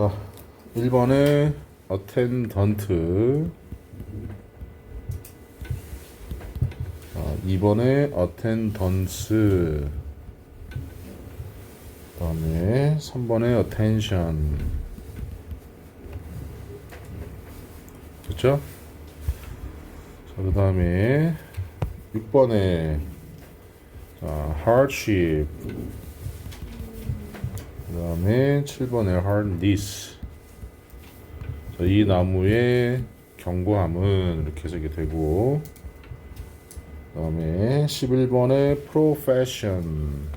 자, 1번에 attendant, 2번에 attendance, 그 다음에 3번에 attention. 됐죠? 자, 그 다음에 6번에 hardship, 그 다음에 7번에 hardness. 자, 이 나무의 견고함은 이렇게 쓰게 되고, 그 다음에 11번에 profession,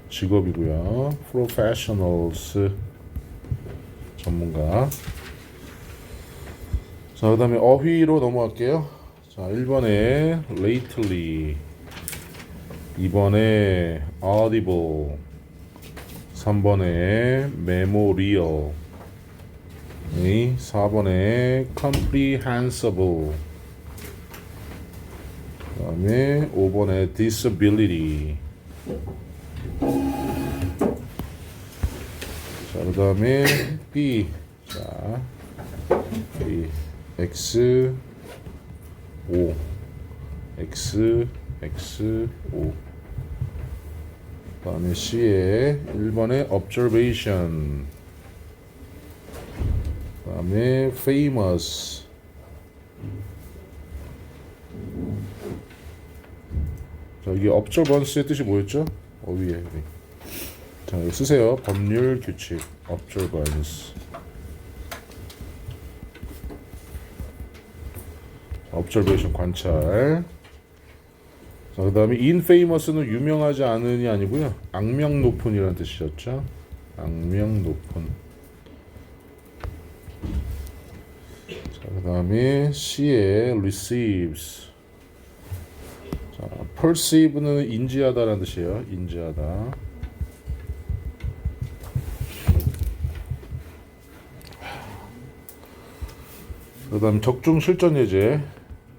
직업이고요. professionals, 전문가. 자, 그 다음에 어휘로 넘어갈게요. 자, 1번에 lately, 2번에 audible, 3번에 memorial, 4번에 comprehensible, 그 다음에 5번에 disability. 자, 그 다음에 B. 자, B. X, O. X, X, O. 그 다음에 C에 1번에 observation. 그 다음에 famous. 자, 이게 observance의 뜻이 뭐였죠? 어휘에. 자, 이거 쓰세요. 법률 규칙. observance. observation, 관찰. 자, 그 다음에 infamous는 유명하지 않은이 아니고요. 악명 높은이라는 뜻이었죠. 악명 높은. 자, 그 다음에 C에 receives. 자, perceive는 인지하다라는 뜻이에요. 인지하다. 그 다음 적중 실전 예제.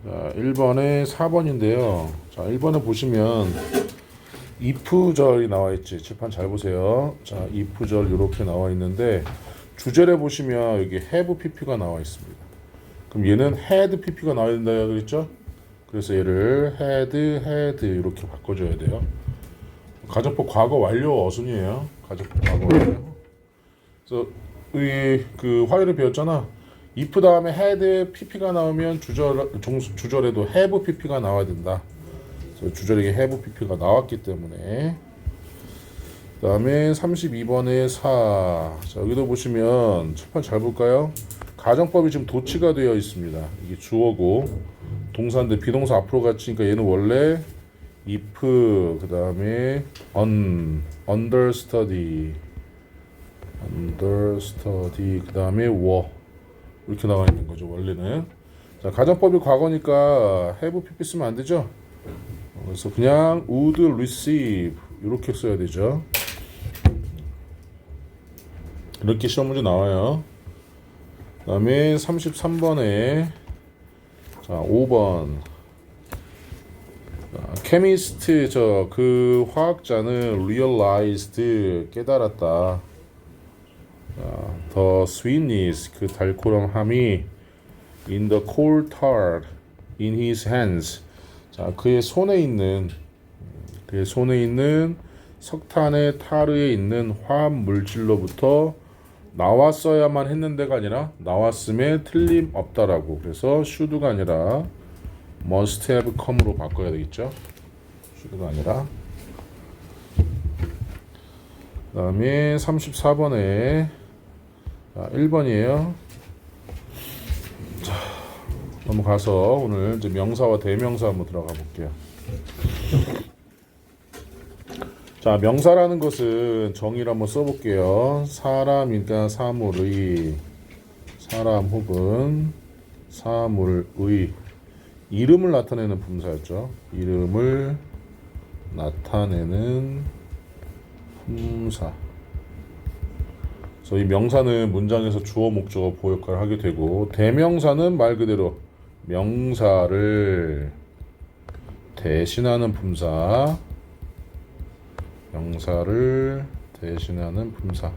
자, 1번에 4번인데요. 자, 1번에 보시면 if절이 나와 있지. 칠판 잘 보세요. 자, if절 이렇게 나와 있는데 주절에 보시면 여기 have pp가 나와 있습니다. 그럼 얘는 had pp가 나와야 된다 그랬죠? 그래서 얘를 had 이렇게 바꿔줘야 돼요. 가정법 과거 완료 어순이에요. 가정법 과거 완료. 그래서 그 화요일에 배웠잖아. if 다음에 had pp가 나오면 주절에도 have pp가 나와야 된다. 그래서 주절에 have pp가 나왔기 때문에. 그 다음에 32번에 4. 자, 여기도 보시면 칠판 잘 볼까요? 가정법이 지금 도치가 되어 있습니다. 이게 주어고 동사인데 비동사 앞으로 갔으니까 얘는 원래 if, 그 다음에 understudy, 그 다음에 were 이렇게 나와 있는 거죠, 원래는. 자, 가정법이 과거니까 have pp 쓰면 안 되죠. 그래서 그냥 would receive 이렇게 써야 되죠. 이렇게 시험 문제 나와요. 그 다음에 33번에 자, 5번. chemist, 그 화학자는 realized, 깨달았다. the sweetness, 그 달콤함이 in the coal tar in his hands. 자, 그의 손에 있는 석탄의 타르에 있는 화학 물질로부터 나왔어야만 했는데가 아니라 나왔음에 틀림없다라고. 그래서 should가 아니라 must have come으로 바꿔야 되겠죠. should가 아니라. 그 다음에 34번에 1번이에요. 자, 넘어가서 오늘 이제 명사와 대명사 한번 들어가 볼게요. 자, 명사라는 것은 정의를 한번 써볼게요. 사람이니까 사물의, 사람 혹은 사물의, 이름을 나타내는 분사였죠. 이름을 나타내는 분사. 그래서 이 명사는 문장에서 주어, 목적어, 보호 역할을 하게 되고, 대명사는 말 그대로 명사를 대신하는 분사. 명사를 대신하는 분사.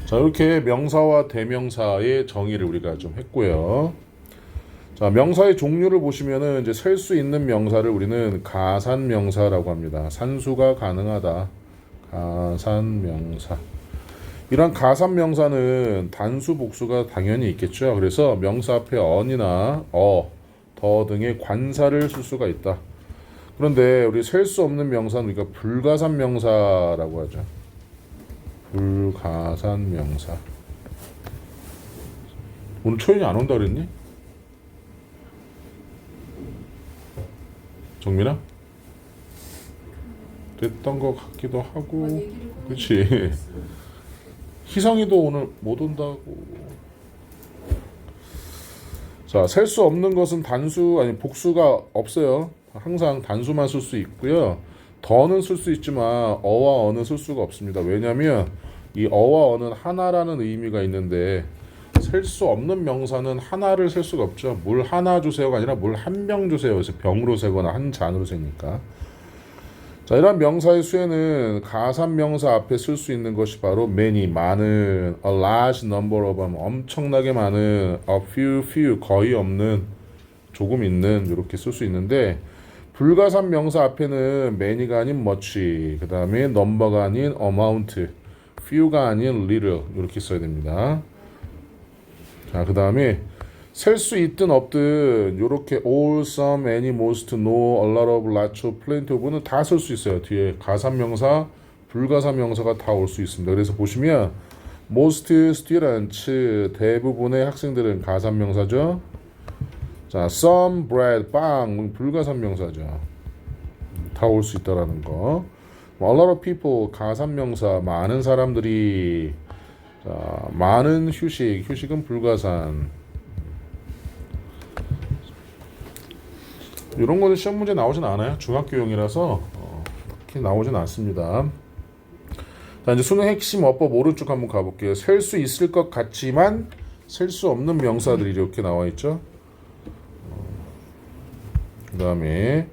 자, 이렇게 명사와 대명사의 정의를 우리가 좀 했고요. 자, 명사의 종류를 보시면은 이제 셀 수 있는 명사를 우리는 가산명사라고 합니다. 산수가 가능하다. 가산명사. 이런 가산명사는 단수, 복수가 당연히 있겠죠. 그래서 명사 앞에 언이나 더 등의 관사를 쓸 수가 있다. 그런데 우리 셀 수 없는 명사는 우리가 불가산명사라고 하죠. 불가산명사. 오늘 초연이 안 온다 그랬니? 정민아? 됐던 것 같기도 하고. 그렇지. 희성이도 오늘 못 온다고. 자, 셀 수 없는 것은 단수 아니 복수가 없어요. 항상 단수만 쓸 수 있고요. 더는 쓸 수 있지만 어와 어는 쓸 수가 없습니다. 왜냐하면 이 어와 어는 하나라는 의미가 있는데 셀 수 없는 명사는 하나를 셀 수가 없죠. 물 하나 주세요가 아니라 물 한 병 주세요. 그래서 병으로 세거나 한 잔으로 세니까. 자, 이런 명사의 수에는 가산명사 앞에 쓸 수 있는 것이 바로 many, 많은, a large number of, 엄청나게 많은, a few, 거의 없는, 조금 있는 이렇게 쓸 수 있는데 불가산 명사 앞에는 many가 아닌 much, 그 다음에 number가 아닌 amount, few가 아닌 little 이렇게 써야 됩니다. 자, 그 다음에 셀 수 있든 없든 이렇게 all, some, any, most, no, a lot of, lots of, plenty of는 다 쓸 수 있어요. 뒤에 가산명사, 불가산명사가 다 올 수 있습니다. 그래서 보시면 most students, 대부분의 학생들은 가산명사죠. 자, some, bread, 빵, 불가산명사죠. 다 올 수 있다라는 거. a lot of people, 가산명사, 많은 사람들이. 자, 많은 휴식, 휴식은 불가산. 이런 거는 시험 문제 나오진 않아요. 중학교용이라서 그렇게 나오진 않습니다. 자, 이제 수능 핵심 어법 오른쪽 한번 가볼게요. 셀 수 있을 것 같지만 셀 수 없는 명사들이 이렇게 나와 있죠. 그 다음에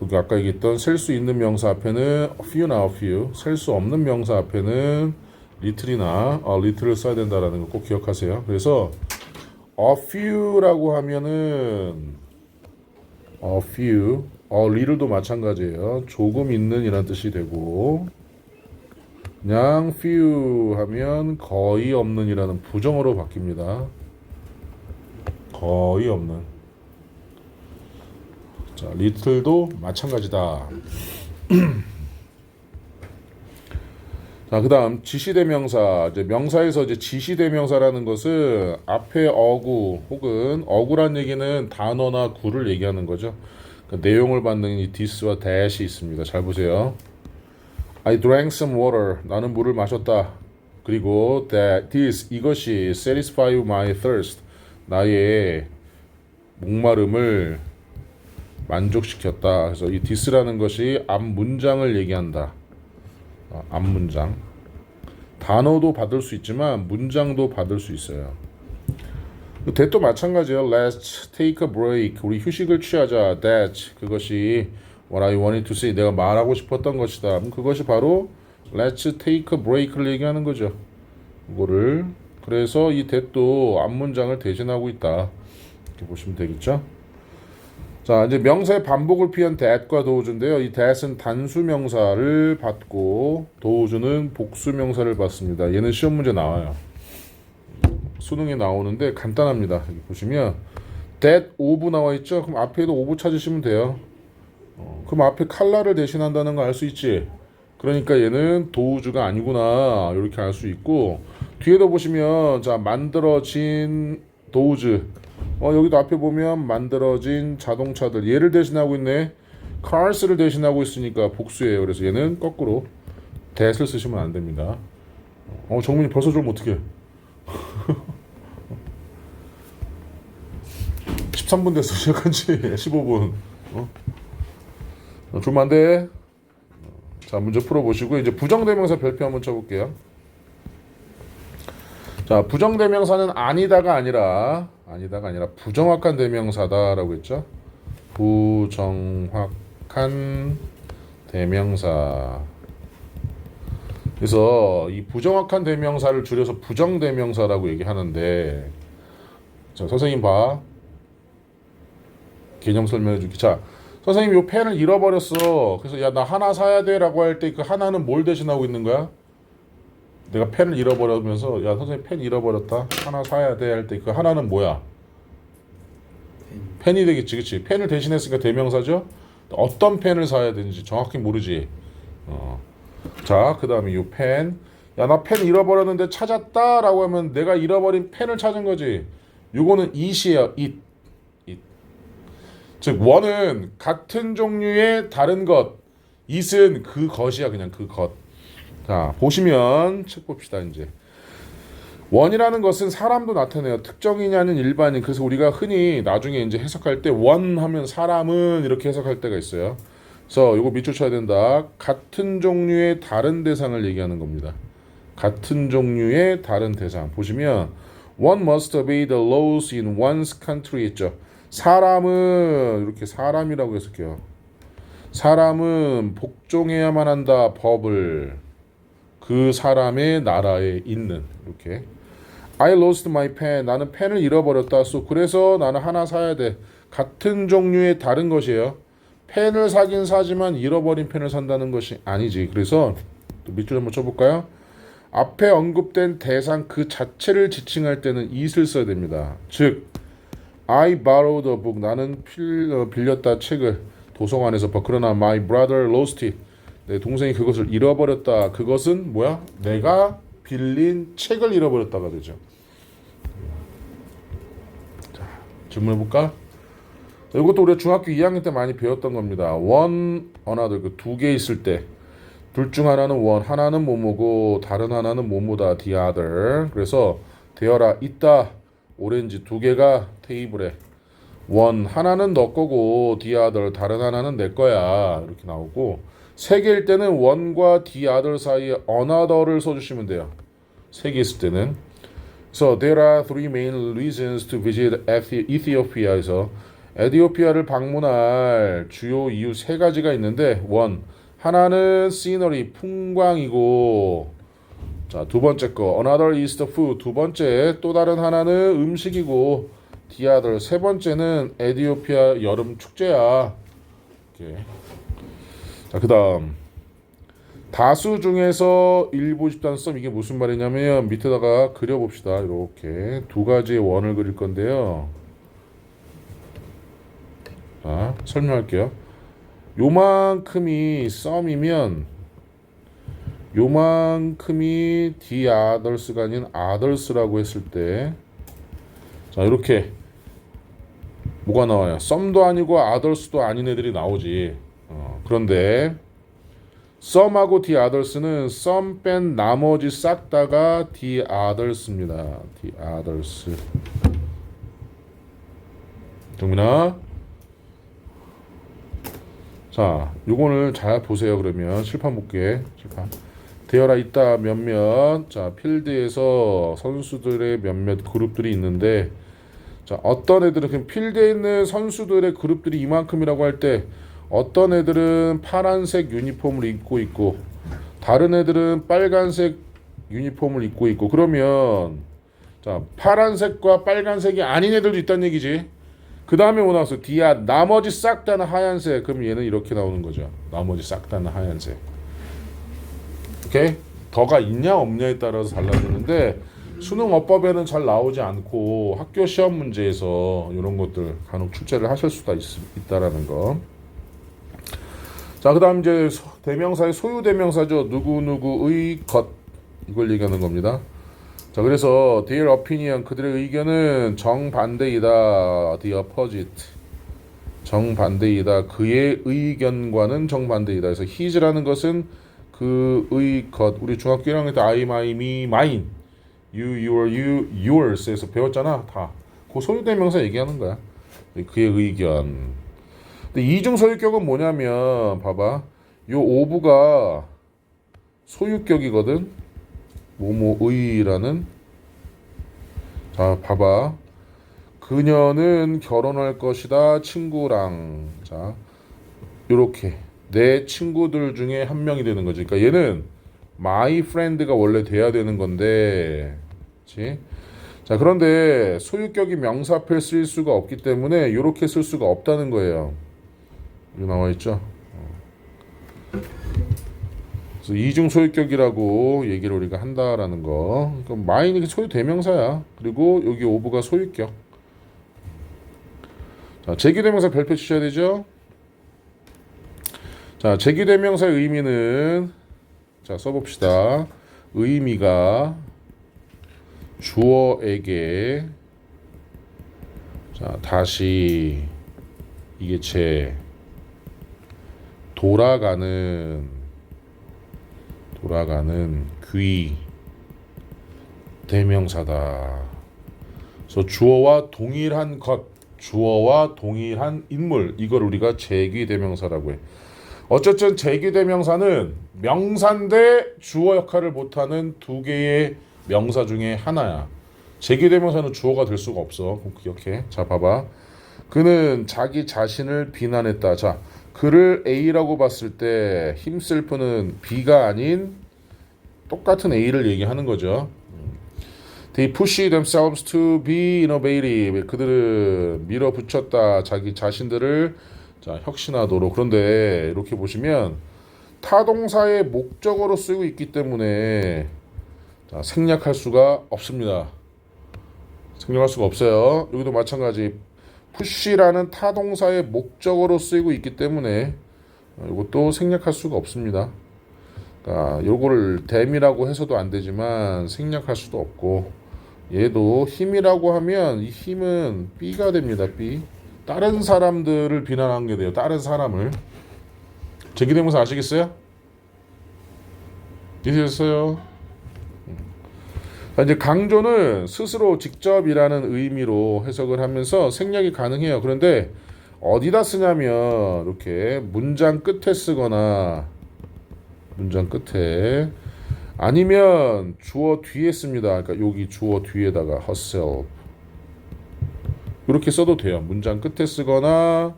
여기 아까 얘기했던 셀 수 있는 명사 앞에는 few나 few, 셀 수 없는 명사 앞에는 little이나 little을 써야 된다라는 거 꼭 기억하세요. 그래서 a few라고 하면은 a few, little도 마찬가지예요. 조금 있는 이란 뜻이 되고 그냥 few 하면 거의 없는 이라는 부정어로 바뀝니다. 거의 없는. 자, little도 마찬가지다. 자, 그 다음 지시대명사. 이제 명사에서 이제 지시대명사라는 것은 앞에 어구 혹은 어구란 얘기는 단어나 구를 얘기하는 거죠. 그 내용을 받는 이 this와 that이 있습니다. 잘 보세요. I drank some water. 나는 물을 마셨다. 그리고 that this 이것이 satisfy my thirst. 나의 목마름을 만족시켰다. 그래서 이 this라는 것이 앞 문장을 얘기한다. 앞문장. 단어도 받을 수 있지만 문장도 받을 수 있어요. that도 마찬가지예요. Let's take a break. 우리 휴식을 취하자. That 그것이 what I wanted to say. 내가 말하고 싶었던 것이다. 그것이 바로 Let's take a break를 얘기하는 거죠. 이거를 그래서 이 that도 앞문장을 대신하고 있다. 이렇게 보시면 되겠죠. 자, 이제 명사의 반복을 피한 that과 도우주인데요. 이 that은 단수 명사를 받고 도우주는 복수 명사를 받습니다. 얘는 시험 문제 나와요. 수능에 나오는데 간단합니다. 여기 보시면 that of 나와 있죠. 그럼 앞에도 of 찾으시면 돼요. 그럼 앞에 칼라를 대신한다는 거 알 수 있지. 그러니까 얘는 도우주가 아니구나 이렇게 알 수 있고 뒤에도 보시면 자 만들어진 도우주. 여기도 앞에 보면 만들어진 자동차들 얘를 대신하고 있네. cars를 대신하고 있으니까 복수예요. 그래서 얘는 거꾸로 that을 쓰시면 안 됩니다. 정민이 벌써 좀 어떡해. 13분 됐어. 시작한 지 15분. 좀 안 돼. 자, 문제 풀어보시고 이제 부정대명사 별표 한번 쳐볼게요. 자, 부정대명사는 아니다가 아니라 부정확한 대명사다라고 했죠. 부정확한 대명사. 그래서 이 부정확한 대명사를 줄여서 부정대명사라고 얘기하는데, 자, 선생님 봐. 개념 설명해 줄게. 자, 선생님 요 펜을 잃어버렸어. 그래서 야, 나 하나 사야 돼라고 할 때 그 하나는 뭘 대신하고 있는 거야? 내가 펜을 잃어버리면서 야, 선생님 펜 잃어버렸다. 하나 사야 돼 할 때 그 하나는 뭐야? 펜이 되겠지, 그치? 펜을 대신했으니까 대명사죠. 어떤 펜을 사야 되는지 정확히 모르지. 자, 그 다음에 요 펜. 야, 나 펜 잃어버렸는데 찾았다라고 하면 내가 잃어버린 펜을 찾은 거지. 요거는 it이에요. it. 즉 one은 같은 종류의 다른 것, it은 그 것이야. 그냥 그 것. 자, 보시면 책 봅시다. 이제 one이라는 것은 사람도 나타내요. 특정인이 아닌 일반인. 그래서 우리가 흔히 나중에 이제 해석할 때 one 하면 사람은 이렇게 해석할 때가 있어요. 그래서 요거 밑줄 쳐야 된다. 같은 종류의 다른 대상을 얘기하는 겁니다. 같은 종류의 다른 대상. 보시면 one must obey the laws in one's country 있죠. 사람은 이렇게 사람이라고 해석해요. 사람은 복종해야만 한다. 법을. 그 사람의 나라에 있는. 이렇게. I lost my pen. 나는 펜을 잃어버렸다. So, 그래서 나는 하나 사야 돼. 같은 종류의 다른 것이에요. 펜을 사긴 사지만 잃어버린 펜을 산다는 것이 아니지. 그래서 또 밑줄 한번 쳐볼까요? 앞에 언급된 대상 그 자체를 지칭할 때는 it을 써야 됩니다. 즉 I borrowed a book. 나는 빌렸다 책을 도서관에서. 그러나 my brother lost it. 내 동생이 그것을 잃어버렸다. 그것은 뭐야? 내가 빌린 책을 잃어버렸다가 되죠. 자, 질문해볼까? 이것도 우리가 중학교 2학년 때 많이 배웠던 겁니다. one, another. 그 두 개 있을 때 둘 중 하나는 one, 하나는 뭐뭐고 다른 하나는 뭐뭐다. the other. 그래서 되어라 있다. 오렌지 두 개가 테이블에. one, 하나는 너 거고 the other, 다른 하나는 내 거야. 이렇게 나오고 세 개일 때는 one과 the other 사이에 another를 써주시면 돼요. 세 개 있을 때는. 그래서 there are three main reasons to visit Ethiopia에서 에티오피아를 방문할 주요 이유 세 가지가 있는데 one, 하나는 scenery, 풍광이고 자, 두 번째 거 another is the food, 두 번째 또 다른 하나는 음식이고 the other, 세 번째는 에티오피아 여름 축제야. 이렇게. 자, 그 다음 다수 중에서 일부 집단 썸. 이게 무슨 말이냐면 밑에다가 그려봅시다. 이렇게 두 가지의 원을 그릴 건데요. 자, 설명할게요. 요만큼이 썸이면 요만큼이 the others가 아닌 others라고 했을 때 자, 이렇게 뭐가 나와요? 썸도 아니고 others도 아닌 애들이 나오지. 그런데 some하고 the others는 some 뺀 나머지 싹 다가 the others입니다. the others. 정민아. 자, 요거를 잘 보세요. 그러면 칠판 볼게. 칠판. 되어라 있다 몇몇. 자, 필드에서 선수들의 몇몇 그룹들이 있는데 자, 어떤 애들은 그냥 필드에 있는 선수들의 그룹들이 이만큼이라고 할 때 어떤 애들은 파란색 유니폼을 입고 있고 다른 애들은 빨간색 유니폼을 입고 있고 그러면 자, 파란색과 빨간색이 아닌 애들도 있다는 얘기지. 그 다음에 뭐 나왔어? 디아 나머지 싹 다는 하얀색. 그럼 얘는 이렇게 나오는 거죠. 나머지 싹 다는 하얀색. 오케이? 더가 있냐 없냐에 따라서 달라지는데 수능 어법에는 잘 나오지 않고 학교 시험 문제에서 이런 것들 간혹 출제를 하실 수가 있다라는 거. 자, 그 다음 이제 대명사의 소유 대명사죠. 누구누구의 것. 이걸 얘기하는 겁니다. 자, 그래서 their opinion, 그들의 의견은 정반대이다. the opposite. 정반대이다. 그의 의견과는 정반대이다. 그래서 his라는 것은 그의 것. 우리 중학교 1학년 때 I, my, me, mine, you, your, you, yours에서 배웠잖아. 다. 그 소유대명사 얘기하는 거야. 그의 의견. 근데 이중 소유격은 뭐냐면 봐봐. 요 오브가 소유격이거든. 뭐뭐의라는. 자, 봐봐. 그녀는 결혼할 것이다. 친구랑. 자, 요렇게 내 친구들 중에 한 명이 되는 거지. 그러니까 얘는 my friend가 원래 돼야 되는 건데, 그렇지? 자, 그런데 소유격이 명사 앞에 쓸 수가 없기 때문에 이렇게 쓸 수가 없다는 거예요. 여기 나와 있죠? 그래서 이중 소유격이라고 얘기를 우리가 한다라는 거. 그러니까 my는 소유 대명사야. 그리고 여기 of가 소유격. 자, 제기대명사 별표 치셔야 되죠? 자, 제기대명사의 의미는 자, 써봅시다. 의미가 주어에게 자, 다시 이게 돌아가는 귀 대명사다. 그래서 주어와 동일한 것, 주어와 동일한 인물, 이걸 우리가 제귀 대명사라고 해. 어쨌든 제귀 대명사는 명사인데 주어 역할을 못하는 두 개의 명사 중에 하나야. 제귀 대명사는 주어가 될 수가 없어. 기억해. 자, 봐봐. 그는 자기 자신을 비난했다. 자, 그를 A라고 봤을 때 himself는 B가 아닌 똑같은 A를 얘기하는 거죠. They push themselves to be innovative. 그들은 밀어붙였다. 자기 자신들을 자, 혁신하도록. 그런데 이렇게 보시면 타동사의 목적어로 쓰고 있기 때문에 자, 생략할 수가 없습니다. 생략할 수가 없어요. 여기도 마찬가지. push라는 타동사의 목적어로 쓰이고 있기 때문에 이것도 생략할 수가 없습니다. 그러니까 요거를 them이라고 해서도 안 되지만 생략할 수도 없고, 얘도 힘이라고 하면 이 힘은 B가 됩니다. B. 다른 사람들을 비난한 게 돼요. 다른 사람을. 제기대명사 아시겠어요? 이해했어요? 이제 강조는 스스로 직접이라는 의미로 해석을 하면서 생략이 가능해요. 그런데 어디다 쓰냐면 이렇게 문장 끝에 쓰거나 문장 끝에 아니면 주어 뒤에 씁니다. 그러니까 여기 주어 뒤에다가 herself 이렇게 써도 돼요. 문장 끝에 쓰거나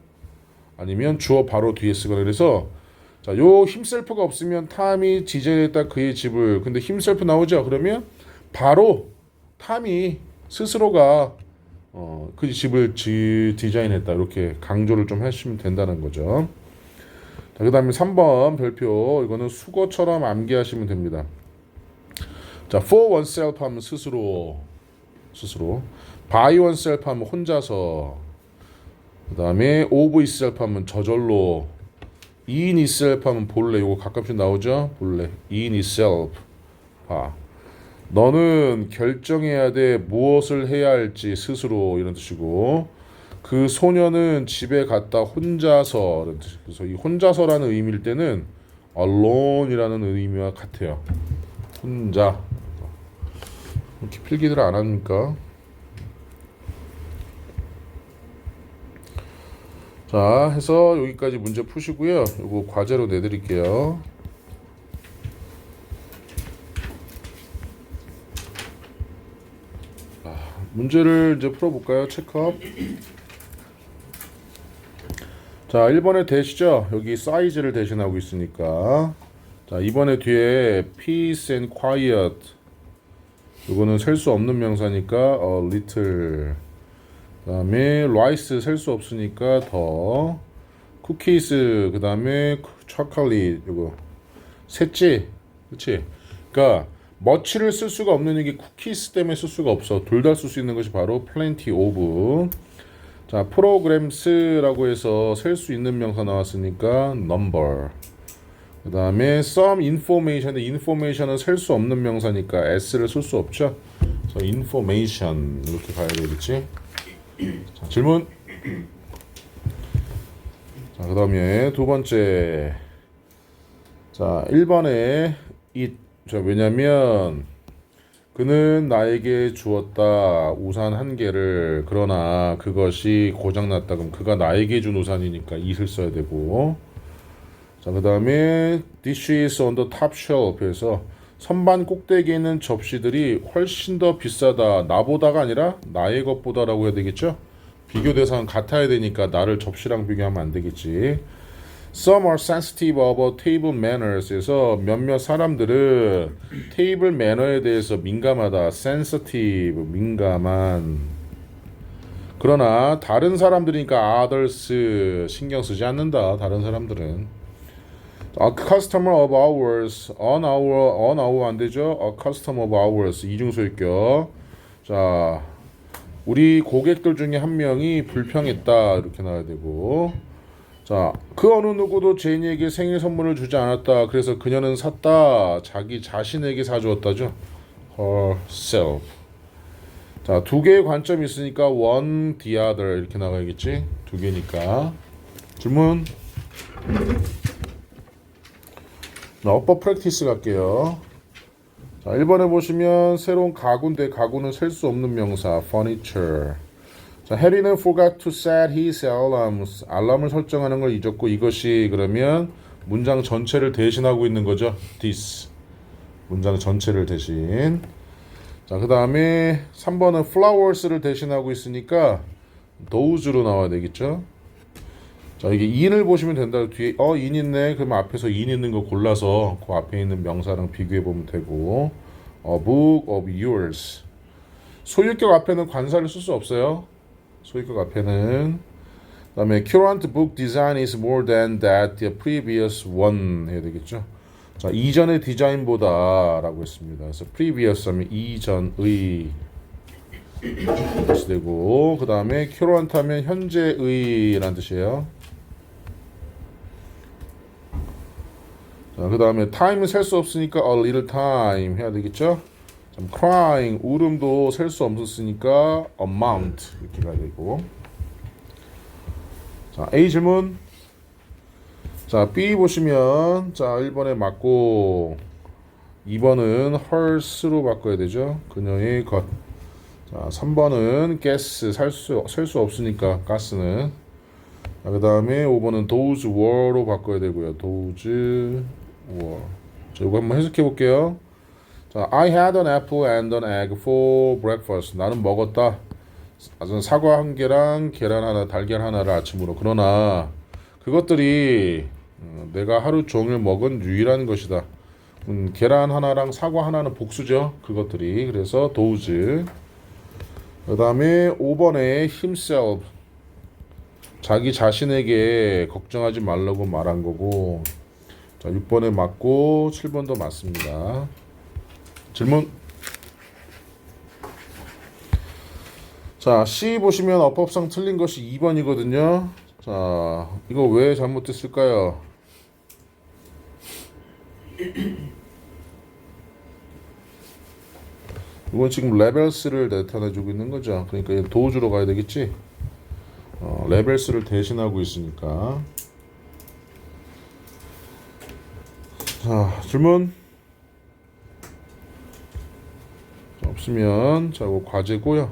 아니면 주어 바로 뒤에 쓰거나. 그래서 자, 요 himself가 없으면 탐이 디자인했다 그의 집을. 근데 himself 나오죠. 그러면 바로 탐이 스스로가 그 집을 디자인했다. 이렇게 강조를 좀 하시면 된다는 거죠. 자, 그 다음에 3번 별표. 이거는 수거처럼 암기하시면 됩니다. 자, for oneself 하면 스스로. by oneself 하면 혼자서. 그 다음에 of itself 하면 저절로. in itself 하면 본래. 이거 가끔씩 나오죠? 본래. in itself. 봐. 너는 결정해야 돼. 무엇을 해야 할지 스스로. 이런 뜻이고, 그 소녀는 집에 갔다 혼자서. 이런 뜻. 그래서 이 혼자서라는 의미일 때는 alone이라는 의미와 같아요. 혼자. 이렇게 필기들 안 합니까? 자, 해서 여기까지 문제 푸시고요. 이거 과제로 내드릴게요. 문제를 이제 풀어볼까요? 체크업. 자, 1번에 대시죠. 여기 사이즈를 대신하고 있으니까. 자, 이번에 뒤에 peace and quiet. 이거는 셀 수 없는 명사니까 little. 그 다음에 rice 셀 수 없으니까 더. cookies. 그 다음에 chocolate. 이거 셋째. 그치? 그러니까 much를 쓸 수가 없는 게 cookies 때문에 쓸 수가 없어. 둘 다 쓸 수 있는 것이 바로 plenty of. 자, programs라고 해서 셀 수 있는 명사 나왔으니까 number. 그 다음에 some information. information은 셀 수 없는 명사니까 s를 쓸 수 없죠. 그래서 information 이렇게 가야 되겠지. 자, 질문. 자, 그 다음에 두 번째. 자, 1번에 it. 자, 왜냐면 그는 나에게 주었다 우산 한 개를. 그러나 그것이 고장났다. 그럼 그가 나에게 준 우산이니까 it을 써야 되고. 자, 그 다음에 dishes on the top shelf. 그래서 선반 꼭대기에 있는 접시들이 훨씬 더 비싸다. 나보다가 아니라 나의 것보다라고 해야 되겠죠. 비교 대상은 같아야 되니까 나를 접시랑 비교하면 안 되겠지. Some are sensitive about table manners에서 몇몇 사람들은 테이블 매너에 대해서 민감하다. sensitive, 민감한. 그러나 다른 사람들이니까 others 신경 쓰지 않는다. 다른 사람들은. A customer of ours, on our 안 되죠? A customer of ours 이중소유격. 자, 우리 고객들 중에 한 명이 불평했다 이렇게 나와야 되고. 자, 그 어느 누구도 제니에게 생일 선물을 주지 않았다. 그래서 그녀는 샀다. 자기 자신에게 사주었다죠. herself. 자, 두 개의 관점이 있으니까 one, the other 이렇게 나가야겠지. 두 개니까. 질문. 자, 어법 프랙티스 갈게요. 자, 1번에 보시면 새로운 가구인데 가구는 셀 수 없는 명사 furniture. 자, 해리는 forgot to set his alarms. 알람을 설정하는 걸 잊었고 이것이 그러면 문장 전체를 대신하고 있는 거죠. this. 문장 전체를 대신. 자, 그 다음에 3번은 flowers를 대신하고 있으니까 those로 나와야 되겠죠. 자, 이게 in을 보시면 된다. 뒤에 in 있네. 그러면 앞에서 in 있는 거 골라서 그 앞에 있는 명사랑 비교해 보면 되고. A book of yours. 소유격 앞에는 관사를 쓸 수 없어요. 소유격 앞에는. 그 다음에 current book design is more than that the previous one 해야 되겠죠. 자, 이전의 디자인보다 라고 했습니다. 그래서 previous 하면 이전의 뜻이 되고, 그 다음에 current 하면 현재의 라는 뜻이에요. 자, 그 다음에 time은 셀 수 없으니까 a little time 해야 되겠죠. crying 울음도 셀 수 없었으니까 amount 이렇게 가야 되고. 자, A 질문. 자, B 보시면 자, 1번에 맞고 2번은 hers로 바꿔야 되죠. 그녀의 것. 자, 3번은 gas 셀 수 없으니까 가스는. 자, 그 다음에 5번은 those were로 바꿔야 되고요. those were. 자, 이거 한번 해석해 볼게요. 자, I had an apple and an egg for breakfast. 나는 먹었다. 사과 한 개랑 계란 하나, 달걀 하나를 아침으로. 그러나 그것들이 내가 하루 종일 먹은 유일한 것이다. 계란 하나랑 사과 하나는 복수죠. 그것들이. 그래서 those. 그 다음에 5번에 himself. 자기 자신에게 걱정하지 말라고 말한 거고. 자, 6번에 맞고 7번도 맞습니다. 질문. 자, C 보시면 어법상 틀린 것이 2번이거든요. 자, 이거 왜 잘못됐을까요? 이건 지금 레벨스를 나타내주고 있는 거죠. 그러니까 도우주로 가야 되겠지. 레벨스를 대신하고 있으니까. 자, 질문. 없으면 자, 이거 과제고요.